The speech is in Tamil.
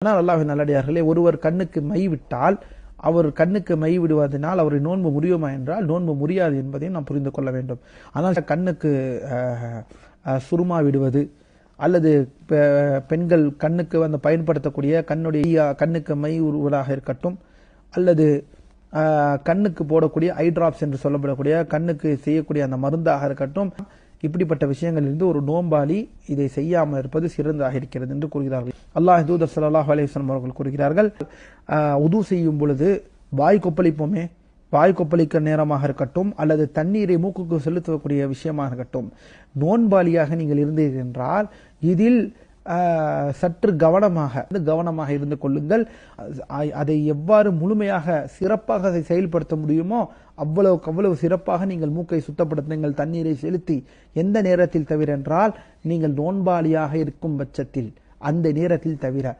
ஆனால் அல்லாஹ்வின் நல்லடியார்களே, ஒருவர் கண்ணுக்கு மை விட்டால் அவர் கண்ணுக்கு மை விடுவதனால் அவருடைய நோன்பு முறியுமா என்றால் நோன்பு முறியாது என்பதையும் நாம் புரிந்து கொள்ள வேண்டும். ஆனால் கண்ணுக்கு சுருமா விடுவது அல்லது பெண்கள் கண்ணுக்கு வந்து பயன்படுத்தக்கூடிய கண்ணுக்கு மை உருவலாக இருக்கட்டும் அல்லது கண்ணுக்கு போடக்கூடிய ஐ டிராப்ஸ் என்று சொல்லப்படக்கூடிய கண்ணுக்கு செய்யக்கூடிய அந்த மருந்தாக இருக்கட்டும், இப்படிப்பட்ட விஷயங்களிலிருந்து ஒரு நோம்பாளி இதை செய்யாமல் இருப்பது சிறந்ததாக இருக்கிறது என்று கூறுகிறார்கள். அல்லாஹ் தூதர் ஸல்லல்லாஹு அலைஹி வஸல்லம் அவர்கள் கூறுகிறார்கள், உது செய்யும் பொழுது வாய் கொப்பளிப்போமே, வாய் கொப்பளிக்க நேரமாக இருக்கட்டும் அல்லது தண்ணீரை மூக்குக்கு செலுத்தக்கூடிய விஷயமாக இருக்கட்டும், நோன்பாளியாக நீங்கள் இருந்தீர்கள் என்றால் இதில் சற்று கவனமாக இருந்து கொள்ளுங்கள். அதை எவ்வாறு முழுமையாக சிறப்பாக அதை செயல்படுத்த முடியுமோ அவ்வளவு சிறப்பாக நீங்கள் மூக்கை சுத்தப்படுத்துங்கள், தண்ணீரை செலுத்தி. எந்த நேரத்தில் தவிர என்றால் நீங்கள் நோன்பாளியாக இருக்கும் பட்சத்தில், அந்த நேரத்தில் தவிர.